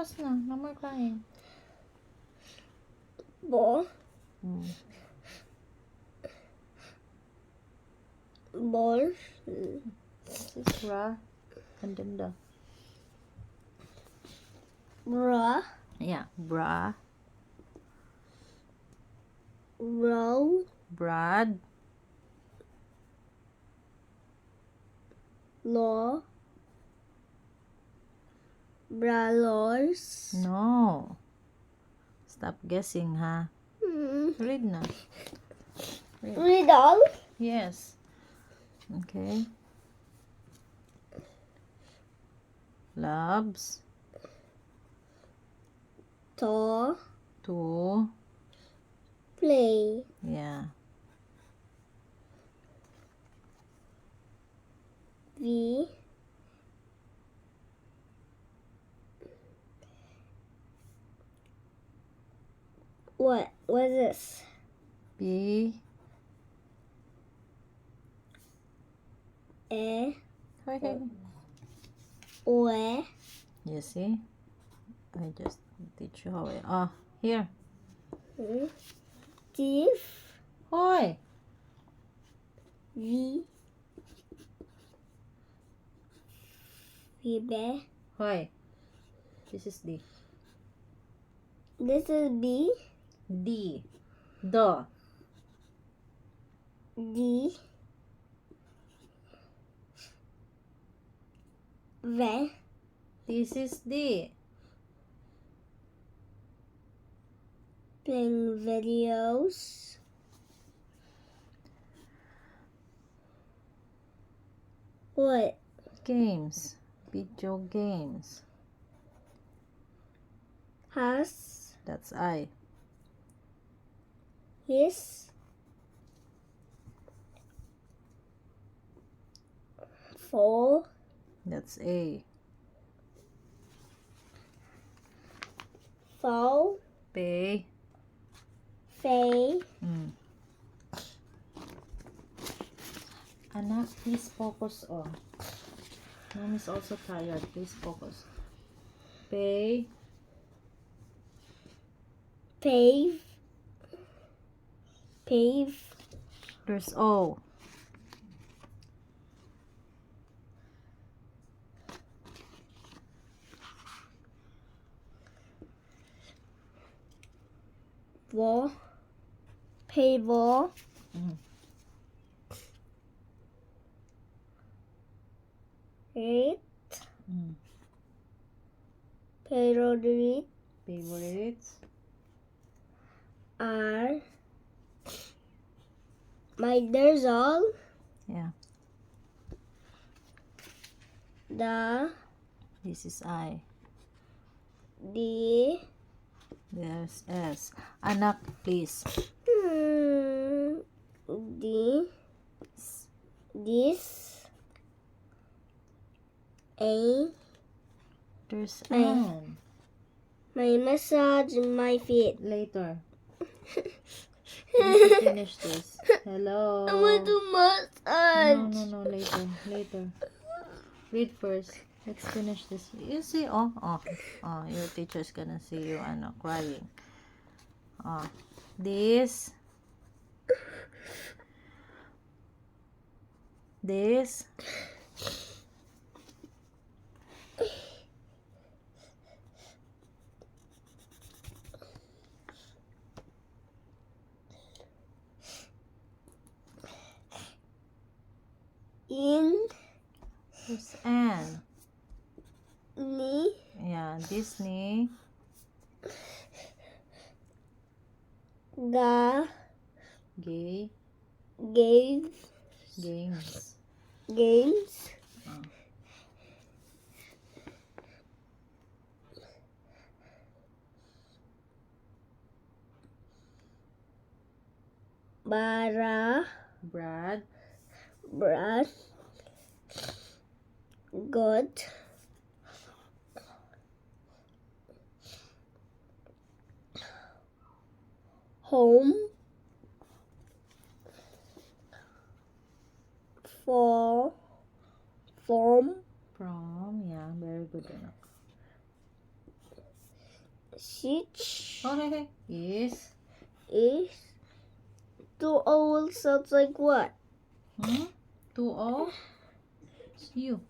Focus na. No more crying. Ball. Ball. This is bra. And then the... Bra. Yeah, bra. Row. Brad. Law. Bralors. No. Stop guessing, ha? Read na. Read all. Yes. Okay. Loves To. to... Play. Yeah. V. What? What is this? B. E. Okay. Oe. You see? I just teach you how it... Oh, here. Thief. Hoy! V. Vibe. Hoy. This is D. This is B. D. Do. D. V. This is D. Playing videos. What? Games. Video games. Has. That's I. His. For. That's A. For. Pay. Fay. Anak, please focus on. Mom is also tired. Please focus. Pay. Pave. Pave. There's O. Wall. Paywall. Rate. Payroll rate. Favorites. Are. There's all. Yeah. The. This is I. The. There's S. Anak, please. The. This. A. There's Ay. N. My massage my feet. Later. Let's finish this. Hello. I want to massage. No. Later. Later. Read first. Let's finish this. You see, oh, your teacher's gonna see you, crying. This. In. There's N. Ni. Yeah, Disney. Ga. Gay. Gave. Games. Games. Bara. Brad. Brad. God. Home. For. Form. From, yeah, very good, anak. Sich Okay. Is. is. Two O sounds like what? 2O. It's you.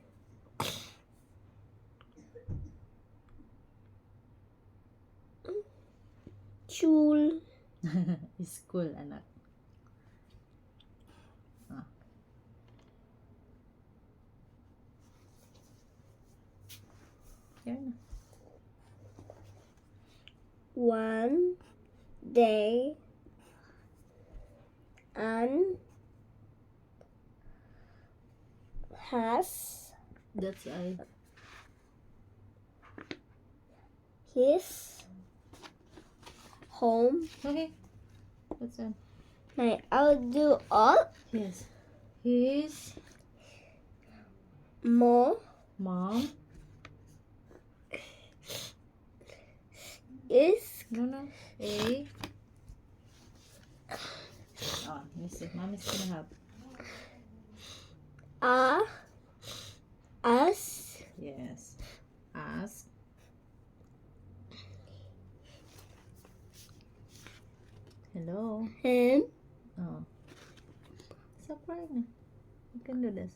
Chul. School, anak. Ah. Here na. One day and has That's I. his home. Okay. That's it. May I'll do all Yes. His more mom. is No. A. Oh, let me see. Mommy's gonna help. us Yes. Ask. Hello. him Oh. Stop crying na. You can do this.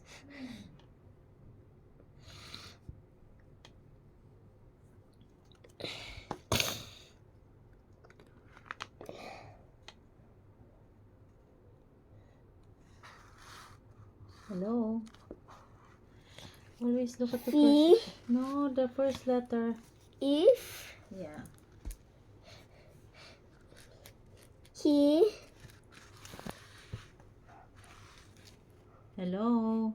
Hello. Always look at the See? first. No, the first letter. if Yeah. he Hello.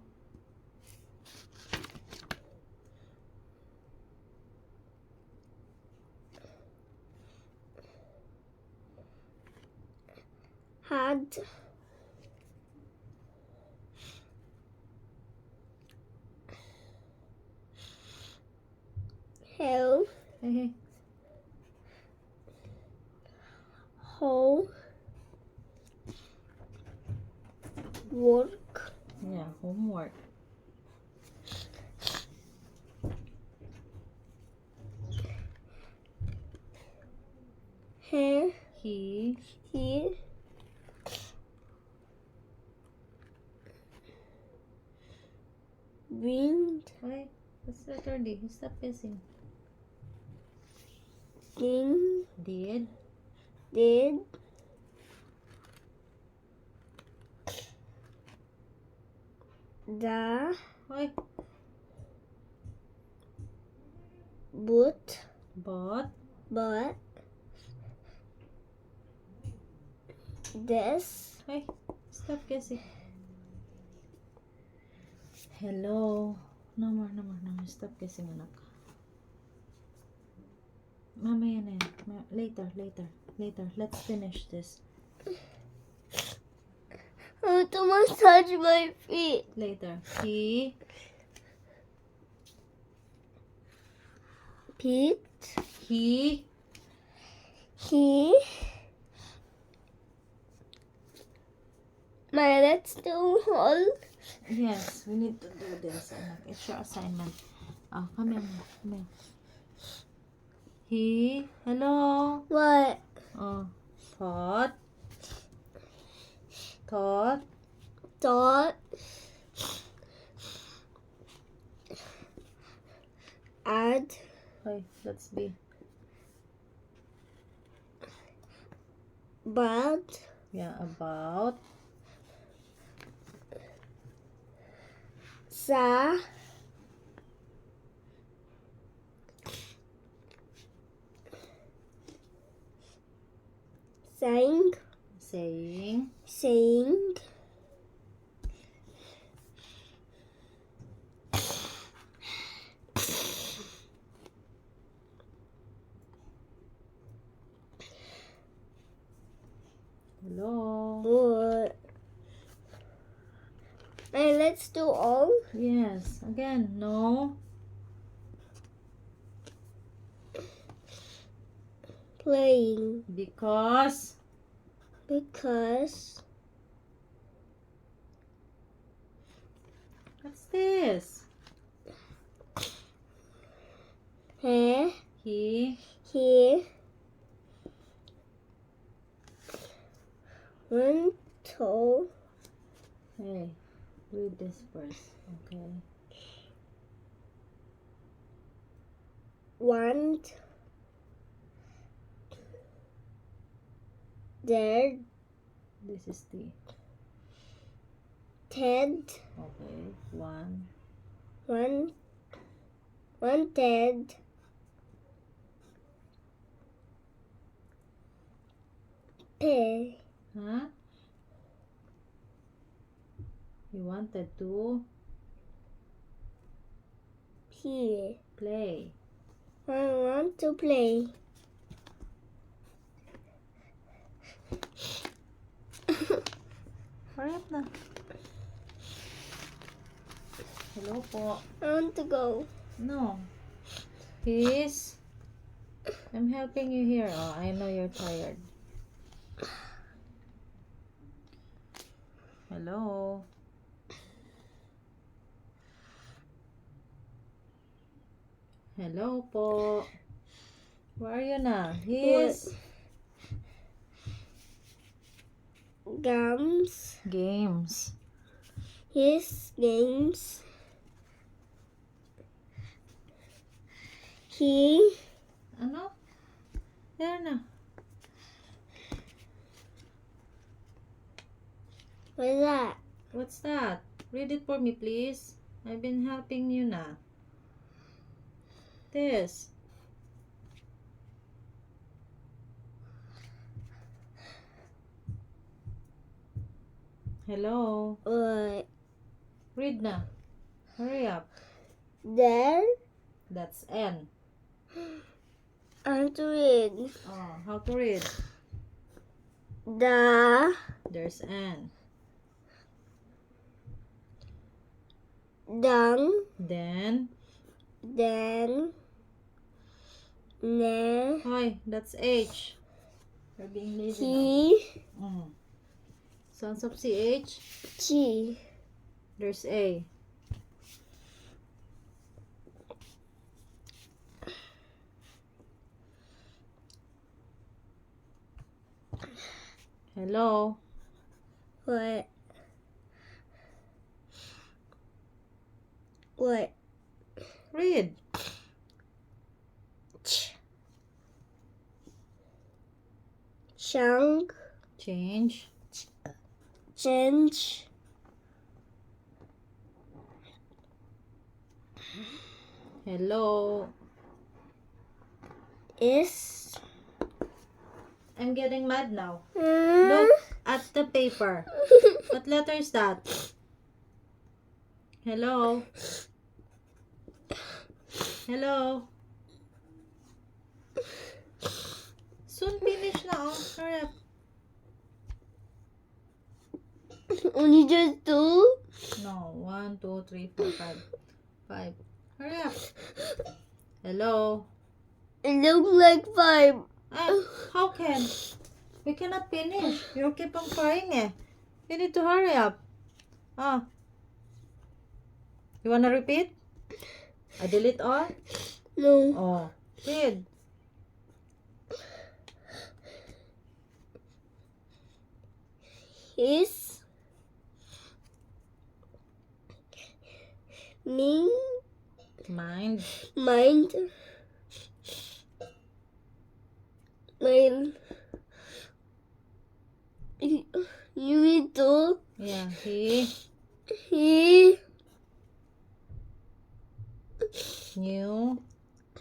had held Hey. home work Yeah, homework. he He. he wind Why? What's letter D? Stop guessing. ding Did. did the Why? but But. but this Why? Stop guessing. Hello. No more. Stop guessing, anak. Mamaya na yan. Later. Let's finish this. I want to massage my feet. Later. He. Pete He. he my let's do all Yes, we need to do this, anak. It's your assignment. Oh, come here. He. Hello. what Oh. Thought. thought add Wait, let's be. but Yeah, about. sa saying Saying. Hello. what and let's do all Yes. Again, no. playing Because. What's this? he He. he Hey, read this first, okay? Want. There. This is T. Ted. Okay, one. Wanted. Pay. Huh? You wanted to Play. play. I want to play. Hurry up na. Hello po. I want to go. No. Peace. I'm helping you here. Oh, I know you're tired. Hello. Hello po. Where are you na? His Games. games. His games. He. Ano? There na. What's that? What's that? Read it for me, please. I've been helping you na. This. Hello. What? Read na. Hurry up. There. That's N. I want to read. Oh, how to read? The. There's N. Dung. Then, Then. Ne. hoy, that's H. You're being lazy now. He. Sounds of CH. G. There's A. Hello. What? What? Read. Ch. Chunk. Change. Change. Hello. Is. I'm getting mad now. Look. Look at the paper. What letter is that? Hello. Hello. Soon finish na, oh. Hurry up. Only just two? No, 1, 2, 3, 4, 5. 5. Hurry up. Hello. It looks like five. How can? We cannot finish. You keep on crying eh. You need to hurry up. Ah. You wanna repeat? I delete all? No. Oh. Read. His. Ming. Mind. Mind. Mine. You need to. Yeah. He. He. New.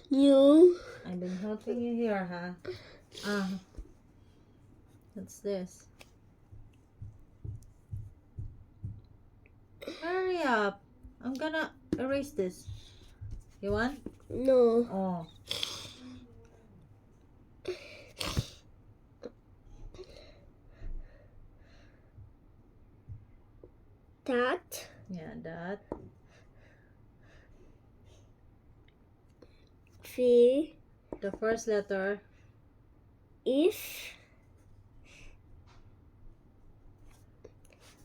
You. I've been helping you here, huh? What's this? Hurry up. I'm gonna erase this. You want? No. Oh. That. Yeah, that. Fee. The first letter. If.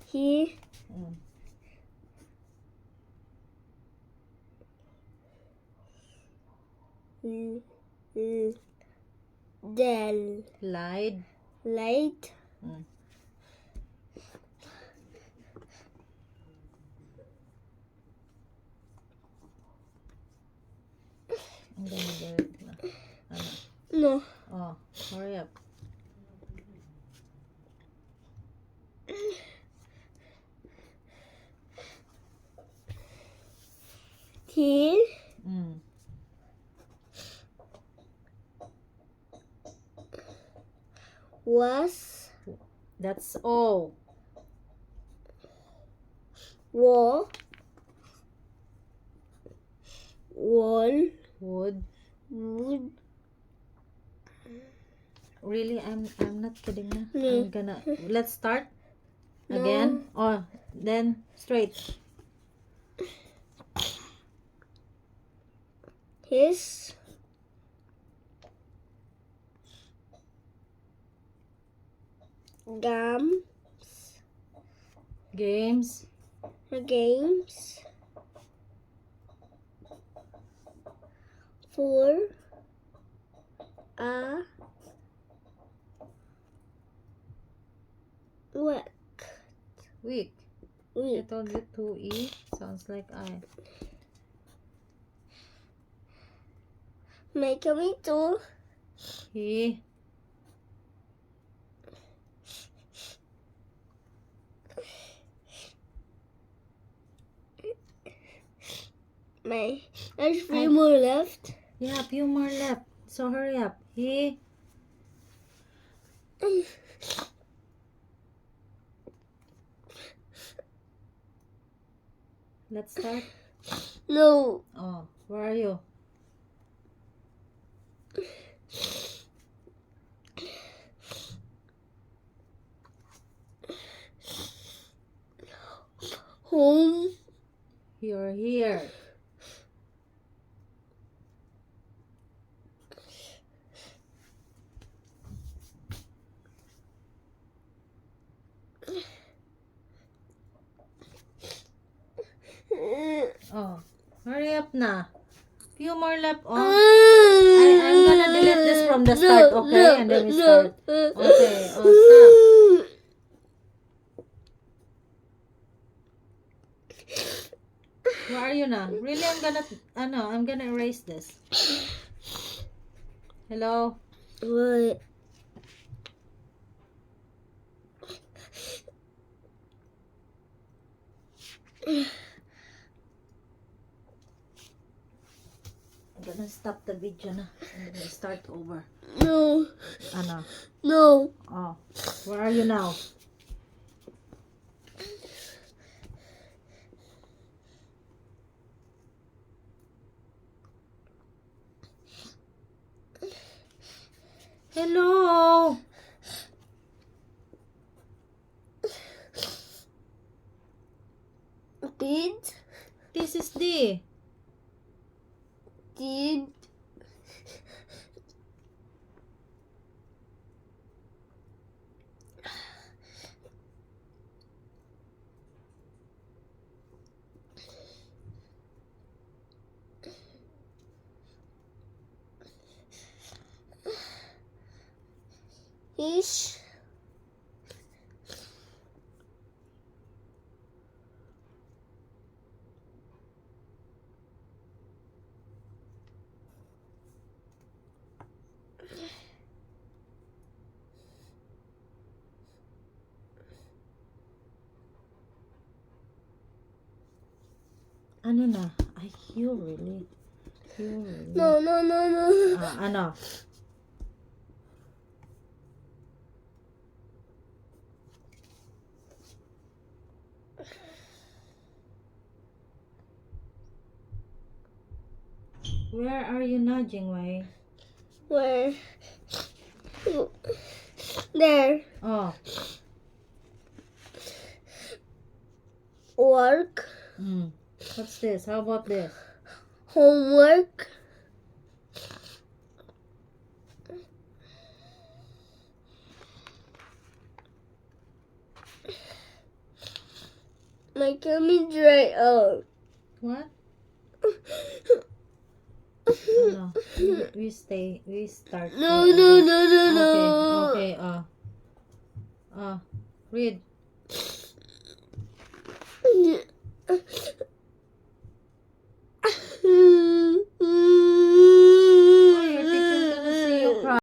He. Mm. Del. Lied. Light. Mm. No. Oh, hurry up. Teen Mm. was That's O. war one Would. would Really, I'm not kidding na. No. I'm gonna, let's start No. again. Oh, then straight. his Games. games for a Week. I week. told you 2E. Sounds like I. Make me too. He. There's 3 more left. Yeah, a few more left. So hurry up. He. Let's start. No. Oh, where are you? Home. You're here. Oh, hurry up na. Few more left. Oh, I'm gonna delete this from the start, okay? And then we start. Okay. Oh, stop. Where are you na? Really, I'm gonna erase this. Hello? What? I'm gonna stop the video na. I'm gonna start over. No. Ano? No. Oh, where are you now? Hello? Did This is D. did Ish. Ano na? Ay, you really? You really? No, no, no, no. Ano? Where are you nudging, Wei? Where? There. Oh. Work. What's this? How about this? Homework. My tummy dry out. What? Ano? We start. No, no, no, no, no. Okay. Read.